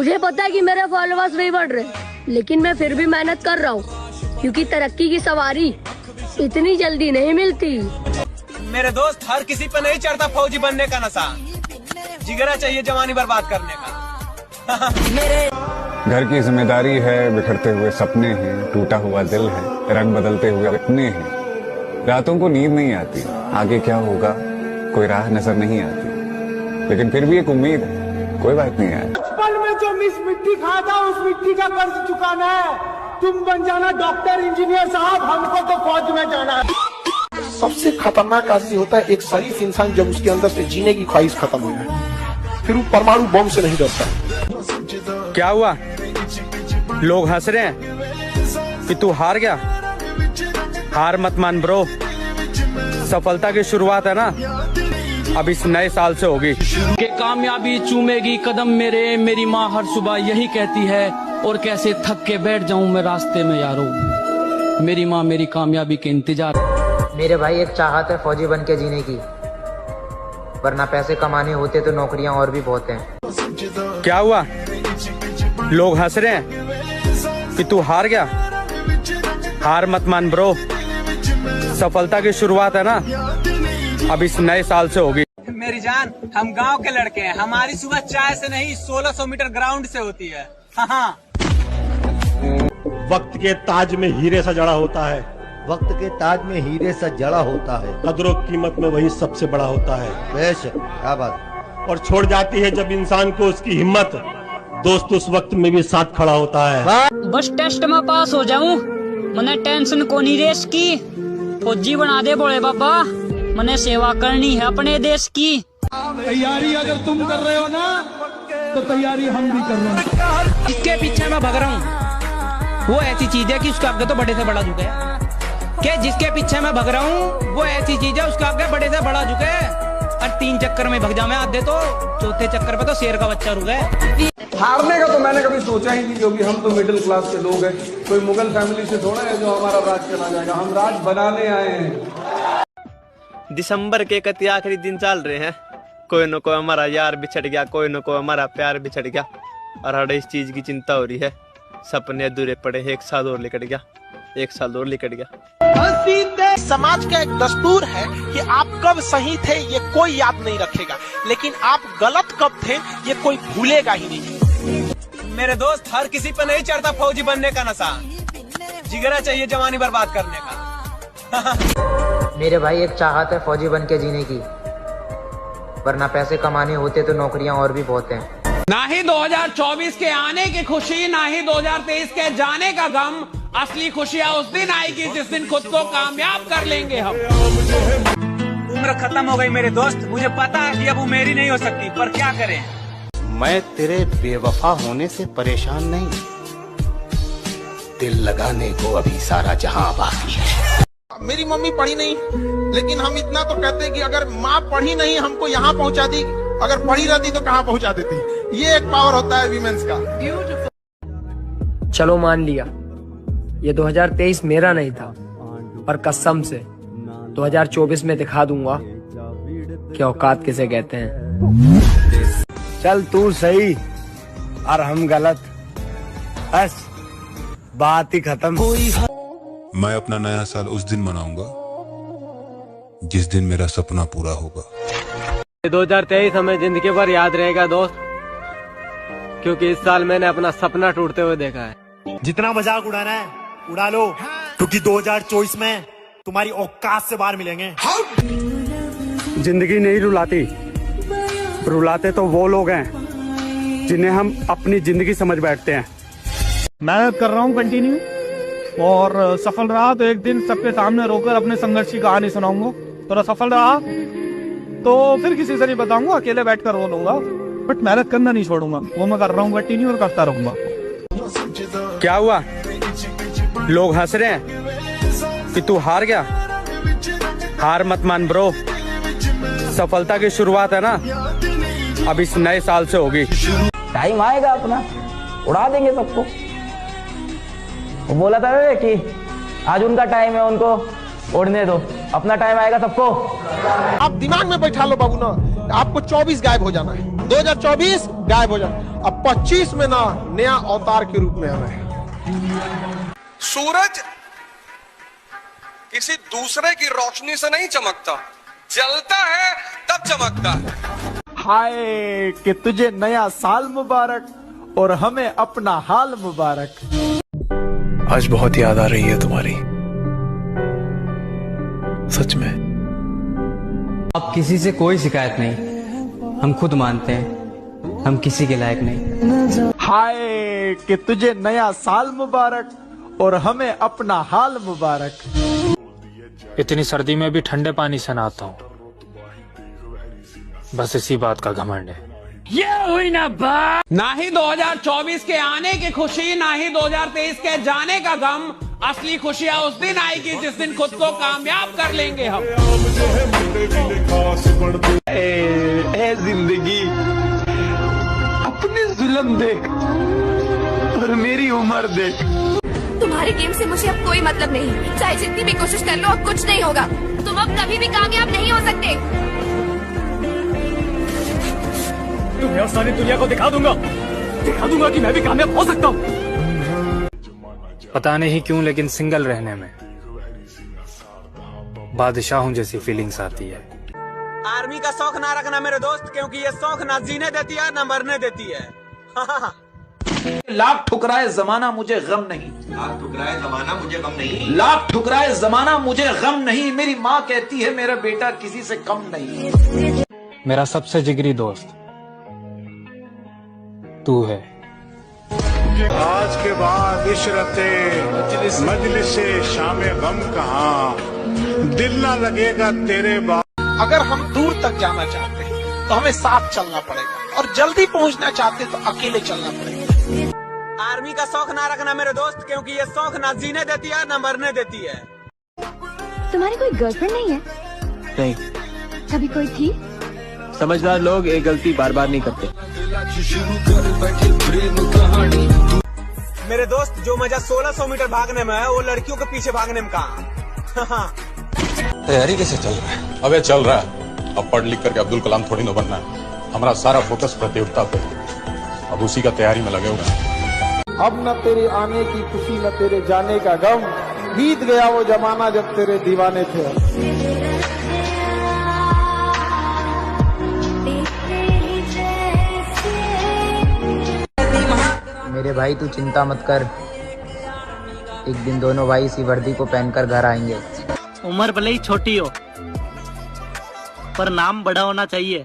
मुझे पता है कि मेरे फॉलोअर्स नहीं बढ़ रहे, लेकिन मैं फिर भी मेहनत कर रहा हूँ, क्योंकि तरक्की की सवारी इतनी जल्दी नहीं मिलती। मेरे दोस्त, हर किसी पे नहीं चढ़ता फौजी बनने का नशा, जिगरा चाहिए जवानी बर्बाद करने का। घर की जिम्मेदारी है, बिखरते हुए सपने हैं, टूटा हुआ दिल है, रंग बदलते हुए अपने हैं। रातों को नींद नहीं आती, आगे क्या होगा कोई राह नजर नहीं आती, लेकिन फिर भी एक उम्मीद है, कोई बात नहीं है। बचपन में जो मिस मिट्टी खाया था, उस मिट्टी का कर्ज चुकाना है। तुम बन जाना डॉक्टर, इंजीनियर साहब, हमको तो फौज में जाना है। सबसे खतरनाक आदमी होता है एक शरीफ इंसान, जब उसके अंदर से जीने की ख्वाहिश खत्म हो जाए, फिर वो परमाणु बम से नहीं डरता। क्या हुआ? लोग हंस रहे हैं कि तू हार गया। हार मत मान ब्रो, सफलता की शुरुआत है ना, अब इस नए साल से होगी। कि कामयाबी चूमेगी कदम मेरे, मेरी माँ हर सुबह यही कहती है, और कैसे थक के बैठ जाऊं मैं रास्ते में यारो, मेरी माँ मेरी कामयाबी के इंतजार। मेरे भाई एक चाहत है फौजी बन के जीने की, वरना पैसे कमाने होते तो नौकरियां और भी बहुत हैं। क्या हुआ? लोग हंस रहे हैं कि तू हार गया। हार मत मान ब्रो, सफलता की शुरुआत है ना, अब इस नए साल से होगी। मेरी जान, हम गांव के लड़के हैं, हमारी सुबह चाय से नहीं 1600 मीटर ग्राउंड से होती है। हाँ। वक्त के ताज में हीरे सा जड़ा होता है, वक्त के ताज में हीरे सा जड़ा होता है, कदरों कीमत में वही सबसे बड़ा होता है। बेशक, क्या बात। और छोड़ जाती है जब इंसान को उसकी हिम्मत, दोस्त उस वक्त में भी साथ खड़ा होता है। बस टेस्ट में पास हो जाऊं, मने टेंशन को नहीं रेस की, फौजी बना दे बोले बाबा, मने सेवा करनी है अपने देश की। तैयारी अगर तुम कर रहे हो ना, तो तैयारी हम भी कर रहे हैं। इसके पीछे मैं भाग रहा हूँ, वो ऐसी चीज है कि उसके आगे तो बड़े से बड़ा झुके, कि जिसके पीछे मैं भाग रहा हूँ वो ऐसी चीज है उसके आगे बड़े से बड़ा झुके। और 3 चक्कर में भाग जा मैं आधे, तो चौथे चक्कर पे तो शेर का बच्चा रुके। हारने का तो मैंने कभी सोचा ही नहीं, क्योंकि हम तो मिडिल क्लास के लोग हैं, कोई मुगल फैमिली से थोड़ा है जो हमारा राज चला जाएगा, हम राज बनाने आए हैं। दिसंबर के 31 आखिरी दिन चल रहे हैं, कोई न कोई हमारा यार बिछड़ गया, कोई न कोई हमारा प्यार बिछड़ गया, और हर इस चीज की चिंता हो रही है। सपने अधूरे पड़े, एक साल और निकट गया, एक साल और निकट गया। समाज का एक दस्तूर है कि आप कब सही थे ये कोई याद नहीं रखेगा, लेकिन आप गलत कब थे ये कोई भूलेगा ही नहीं। मेरे दोस्त, हर किसी पे नहीं चढ़ता फौजी बनने का नशा, जिगरा चाहिए जवानी बर्बाद करने का। मेरे भाई एक चाहत है फौजी बन के जीने की, वरना पैसे कमाने होते तो नौकरियां और भी बहुत हैं। ना ही 2024 के आने की खुशी, ना ही 2023 के जाने का गम, असली खुशियाँ उस दिन आएगी जिस दिन खुद को कामयाब कर लेंगे हम। उम्र खत्म हो गई मेरे दोस्त, मुझे पता है कि अब वो मेरी नहीं हो सकती, पर क्या करें। मैं तेरे बेवफा होने से परेशान नहीं, दिल लगाने को अभी सारा जहां बाकी है। मेरी मम्मी पढ़ी नहीं, लेकिन हम इतना तो कहते हैं कि अगर माँ पढ़ी नहीं हमको यहाँ पहुँचा दी, अगर पढ़ी रहती तो कहाँ पहुँचा देती। ये एक पावर होता है वीमेंस का। चलो मान लिया ये 2023 मेरा नहीं था, और कसम से 2024 में दिखा दूंगा कि औकात किसे कहते हैं। चल तू सही और हम गलत, बस बात ही खत्म। मैं अपना नया साल उस दिन मनाऊंगा जिस दिन मेरा सपना पूरा होगा। 2023 हमें जिंदगी भर याद रहेगा दोस्त, क्योंकि इस साल मैंने अपना सपना टूटते हुए देखा है। जितना मजाक उड़ाना है उड़ा लो, क्योंकि 2024 में तुम्हारी औकात से बाहर मिलेंगे। जिंदगी नहीं रुलाती, रुलाते तो वो लोग हैं जिन्हें हम अपनी जिंदगी समझ बैठते हैं। मेहनत कर रहा हूँ कंटिन्यू, और सफल रहा तो एक दिन सबके सामने रोकर अपने संघर्ष की कहानी सुनाऊंगा। थोड़ा सफल रहा तो फिर किसी से नहीं बताऊंगा, अकेले बैठकर रो लूंगा, बट मेहनत करना नहीं छोड़ूंगा, वो मैं कर रहा हूँ कंटिन्यू और करता रहूंगा। क्या हुआ? लोग हंस रहे हैं कि तू हार गया। हार मत मान ब्रो, सफलता की शुरुआत है ना, अब इस नए साल से होगी। टाइम आएगा अपना, उड़ा देंगे सबको। वो बोला था ना कि आज उनका टाइम है, उनको उड़ने दो, अपना टाइम आएगा सबको। आप दिमाग में बैठा लो बाबू ना, आपको 24 गायब हो जाना है, 2024 गायब हो जाना। अब 25 में ना नया अवतार के रूप में आना है। सूरज किसी दूसरे की रोशनी से नहीं चमकता, जलता है तब चमकता है। हाय कि तुझे नया साल मुबारक और हमें अपना हाल मुबारक। आज बहुत याद आ रही है तुम्हारी, सच में। अब किसी से कोई शिकायत नहीं, हम खुद मानते हैं हम किसी के लायक नहीं। हाय कि तुझे नया साल मुबारक और हमें अपना हाल मुबारक। इतनी सर्दी में भी ठंडे पानी से नहाता हूँ, बस इसी बात का घमंड है। ये हुई ना बात। ना ही 2024 के आने की खुशी, ना ही 2023 के जाने का गम। असली खुशियाँ उस दिन आएगी जिस दिन खुद को कामयाब कर लेंगे हम। ए जिंदगी अपने जुल्म देख और मेरी उम्र देख। तुम्हारे गेम से मुझे अब कोई मतलब नहीं, चाहे जितनी भी कोशिश कर लो अब कुछ नहीं होगा। तुम अब कभी भी कामयाब नहीं हो सकते। तुम्हें और सारी दुनिया को दिखा दूंगा कि मैं भी कामयाब हो सकता हूँ। पता नहीं क्यों लेकिन सिंगल रहने में बादशाहों जैसी फीलिंग्स आती है। आर्मी का शौक ना रखना मेरे दोस्त, क्योंकि ये शौक ना जीने देती है ना मरने देती है। लाख ठुकराए जमाना मुझे गम नहीं, लाख ठुकराए जमाना मुझे गम नहीं, लाख ठुकराए जमाना मुझे गम नहीं। मेरी माँ कहती है मेरा बेटा किसी से कम नहीं। मेरा सबसे जिगरी दोस्त तू है। आज के बाद इशरते मजलिसे शामे गम कहाँ, दिल ना लगेगा तेरे बाद। अगर हम दूर तक जाना चाहते हैं तो हमें साथ चलना पड़ेगा, और जल्दी पहुंचना चाहते तो अकेले चलना पड़ेगा। आर्मी का शौक ना रखना मेरे दोस्त, क्योंकि ये शौक ना जीने देती है ना मरने देती है। तुम्हारी कोई गर्लफ्रेंड नहीं है? नहीं। कभी कोई थी? समझदार लोग एक गलती बार बार नहीं करते। मेरे दोस्त जो मजा 1600 मीटर भागने में है वो लड़कियों के पीछे भागने में कहाँ। तैयारी कैसे चल रहा है? अबे चल रहा है। अब पढ़ लिख करके अब्दुल कलाम थोड़ी ना बनना है। हमारा सारा फोकस प्रतियोगिता पे, अब उसी का तैयारी में लगे हुए हैं। अब न तेरे आने की खुशी न तेरे जाने का गम, बीत गया वो जमाना जब तेरे दीवाने थे। मेरे भाई तू चिंता मत कर, एक दिन दोनों भाई इसी वर्दी को पहनकर घर आएंगे। उम्र भले ही छोटी हो पर नाम बड़ा होना चाहिए।